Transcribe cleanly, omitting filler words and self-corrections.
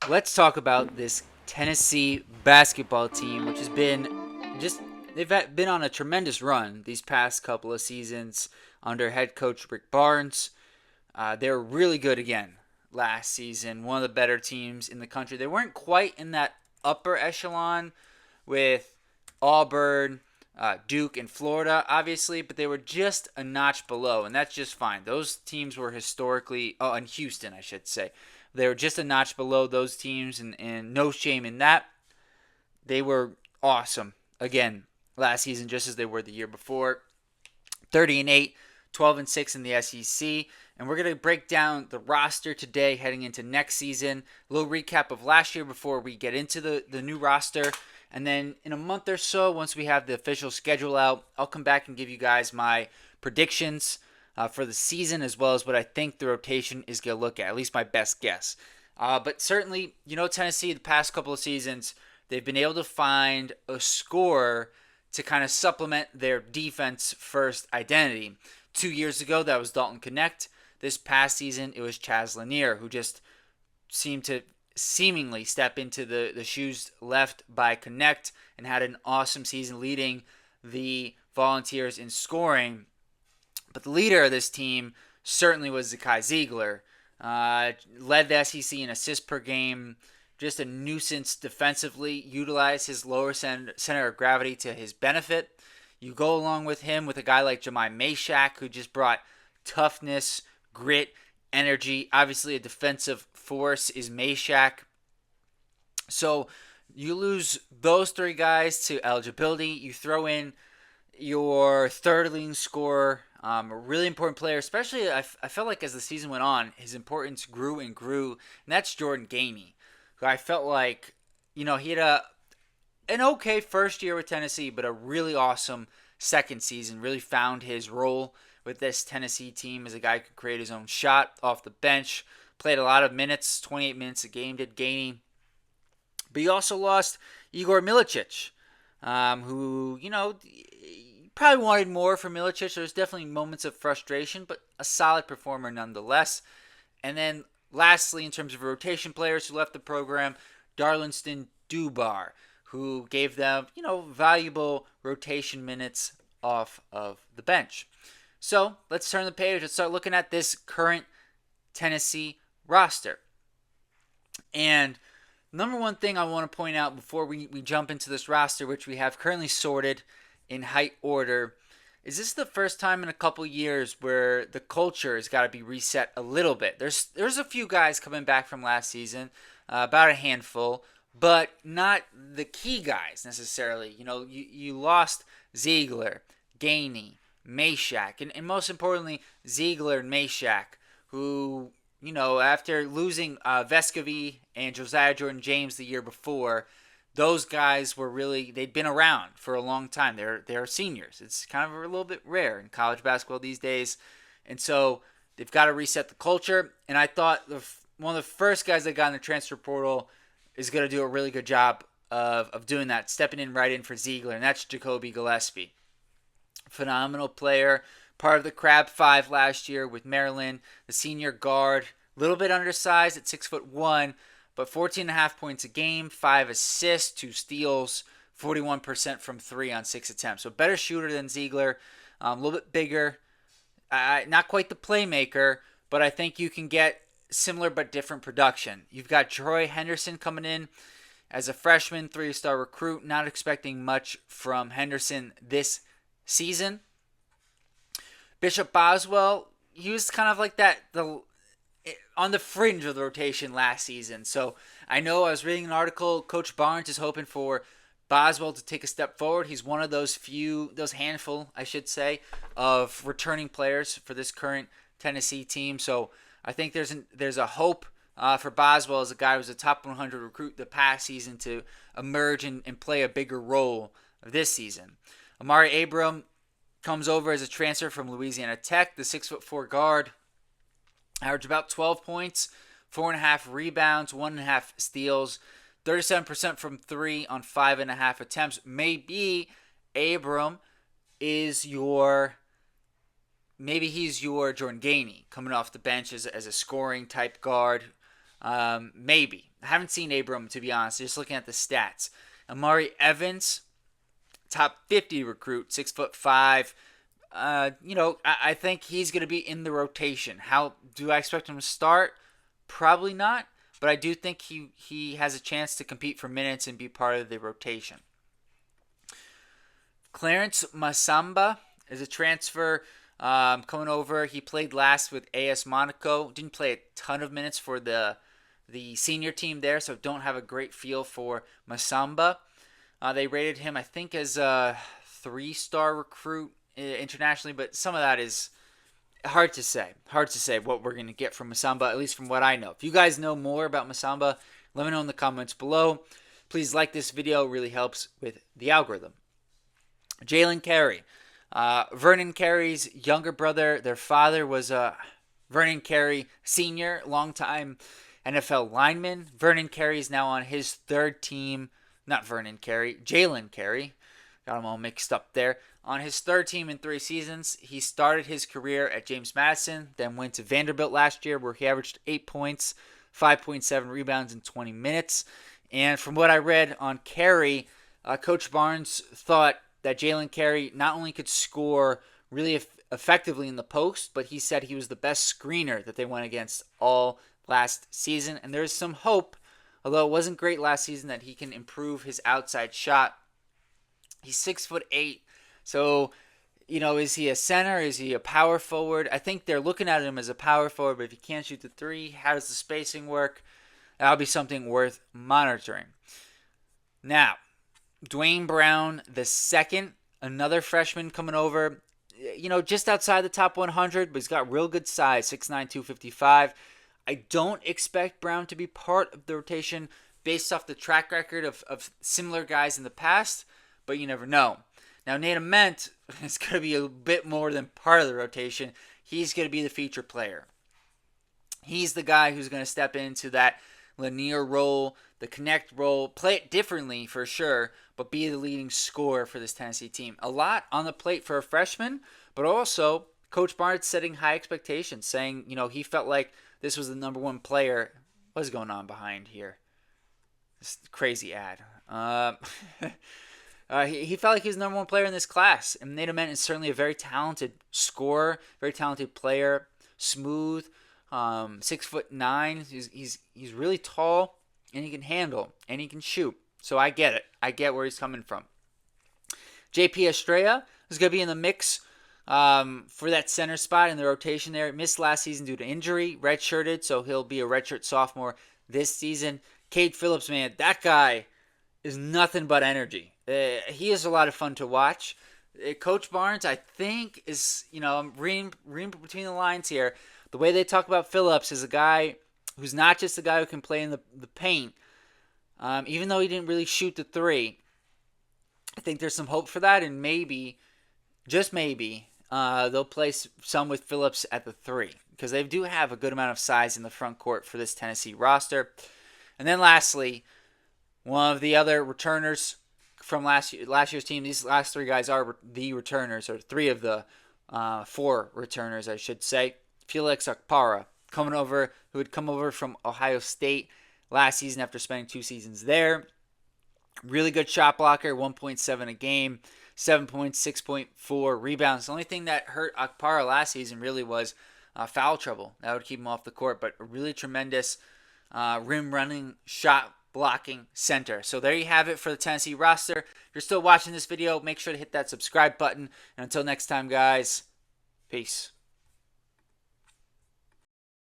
let's talk about this Tennessee basketball team, which has been just been on a tremendous run these past couple of seasons under head coach Rick Barnes. They were really good again last season, one of the better teams in the country. They weren't quite in that upper echelon with Auburn, Duke, and Florida, obviously, but they were just a notch below, and that's just fine. Those teams were historically, and Houston, I should say, they were just a notch below those teams, and no shame in that. They were awesome again last season, just as they were the year before. 30-8, 12-6 in the SEC. And we're going to break down the roster today heading into next season. A little recap of last year before we get into the new roster. And then in a month or so, once we have the official schedule out, I'll come back and give you guys my predictions for the season, as well as what I think the rotation is going to look at least my best guess. But certainly, Tennessee, the past couple of seasons, they've been able to find a scorer to kind of supplement their defense first identity. 2 years ago, that was Dalton Connect. This past season, it was Chaz Lanier, who just seemed to seemingly step into the shoes left by Connect and had an awesome season leading the Volunteers in scoring. But the leader of this team certainly was Zakai Ziegler. Led the SEC in assists per game, just a nuisance defensively, utilized his lower center of gravity to his benefit. You go along with him with a guy like Jemai Meshack, who just brought toughness, grit, energy. Obviously, a defensive force is Meshack. So you lose those three guys to eligibility. You throw in your third leading scorer, a really important player, especially I felt like as the season went on, his importance grew and grew, and that's Jordan Gainey, who I felt like, he had an okay first year with Tennessee, but a really awesome second season, really found his role with this Tennessee team as a guy who could create his own shot off the bench, played a lot of minutes, 28 minutes a game, did Gainey. But you also lost Igor Milicic, who, probably wanted more from Milicic. There's definitely moments of frustration, but a solid performer nonetheless. And then lastly, in terms of rotation players who left the program, Darlinston Dubar, who gave them, valuable rotation minutes off of the bench. So let's turn the page. Let's start looking at this current Tennessee roster. And number one thing I want to point out before we jump into this roster, which we have currently sorted in height order, is this the first time in a couple years where the culture has got to be reset a little bit? There's a few guys coming back from last season, about a handful, but not the key guys necessarily. You lost Ziegler, Gainey, Meshack, and most importantly, Ziegler and Meshack, who, after losing Vescovy and Josiah Jordan James the year before, those guys were they'd been around for a long time. They're seniors. It's kind of a little bit rare in college basketball these days. And so they've got to reset the culture. And I thought one of the first guys that got in the transfer portal is going to do a really good job of doing that, stepping in right in for Ziegler, and that's Jacoby Gillespie. Phenomenal player, part of the Crab Five last year with Maryland, the senior guard, a little bit undersized at 6'1", but 14 and a half points a game, 5 assists, 2 steals, 41% from 3 on 6 attempts. So better shooter than Ziegler, a little bit bigger, not quite the playmaker, but I think you can get similar but different production. You've got Troy Henderson coming in as a freshman, 3-star recruit. Not expecting much from Henderson this season. Bishop Boswell, he was kind of like that, on the fringe of the rotation last season. So I know I was reading an article, Coach Barnes is hoping for Boswell to take a step forward. He's one of those handful, I should say, of returning players for this current Tennessee team. So I think there's a hope for Boswell as a guy who was a top 100 recruit the past season to emerge and play a bigger role this season. Amari Abram comes over as a transfer from Louisiana Tech, the 6'4" guard. Averaged about 12 points, 4.5 rebounds, 1.5 steals, 37% from 3 on 5.5 attempts. Maybe Abram is maybe he's your Jordan Gainey coming off the bench as a scoring type guard. Maybe. I haven't seen Abram, to be honest, just looking at the stats. Amari Evans, top 50 recruit, 6'5". I think he's going to be in the rotation. How do I expect him to start? Probably not, but I do think he has a chance to compete for minutes and be part of the rotation. Clarence Masamba is a transfer coming over. He played last with AS Monaco. Didn't play a ton of minutes for the senior team there, so don't have a great feel for Masamba. They rated him, I think, as a 3-star recruit internationally, but some of that is hard to say. Hard to say what we're going to get from Masamba, at least from what I know. If you guys know more about Masamba, let me know in the comments below. Please like this video. It really helps with the algorithm. Jalen Carey. Vernon Carey's younger brother. Their father was Vernon Carey Sr., longtime NFL lineman. Vernon Carey is now on his third team. Not Vernon Carey, Jalen Carey. Got him all mixed up there. On his third team in 3 seasons, he started his career at James Madison, then went to Vanderbilt last year where he averaged 8 points, 5.7 rebounds in 20 minutes. And from what I read on Carey, Coach Barnes thought that Jalen Carey not only could score really effectively in the post, but he said he was the best screener that they went against all last season. And there's some hope, although it wasn't great last season, that he can improve his outside shot. He's 6'8", so is he a center? Is he a power forward? I think they're looking at him as a power forward, but if he can't shoot the 3, how does the spacing work? That'll be something worth monitoring. Now, Dwayne Brown II, another freshman coming over, just outside the top 100, but he's got real good size, 6'9", 255. I don't expect Brown to be part of the rotation based off the track record of similar guys in the past, but you never know. Now, Nate Ament is going to be a bit more than part of the rotation. He's going to be the feature player. He's the guy who's going to step into that Lanier role, the connect role, play it differently for sure, but be the leading scorer for this Tennessee team. A lot on the plate for a freshman, but also Coach Barnes setting high expectations, saying, he felt like this was the number 1 player. What's going on behind here? This crazy ad. He felt like he was the number 1 player in this class. And Nate Ament is certainly a very talented scorer, very talented player, smooth, 6'9". He's really tall, and he can handle, and he can shoot. So I get it. I get where he's coming from. JP Estrella is going to be in the mix for that center spot in the rotation there. Missed last season due to injury, redshirted, so he'll be a redshirt sophomore this season. Cade Phillips, man, that guy is nothing but energy. He is a lot of fun to watch. Coach Barnes, I think, is, I'm reading between the lines here. The way they talk about Phillips is a guy who's not just a guy who can play in the paint. Even though he didn't really shoot the 3, I think there's some hope for that, and maybe, just maybe, they'll play some with Phillips at the 3, because they do have a good amount of size in the front court for this Tennessee roster. And then lastly, one of the other returners from last year's team, these last 3 guys are the returners, or 3 of the 4 returners, I should say. Felix Okpara, who had come over from Ohio State last season after spending 2 seasons there. Really good shot blocker, 1.7 a game, 7 points, 6.4 rebounds. The only thing that hurt Okpara last season really was foul trouble. That would keep him off the court, but a really tremendous rim running, shot blocking center. So there you have it for the Tennessee roster. If you're still watching this video, make sure to hit that subscribe button. And until next time, guys, peace.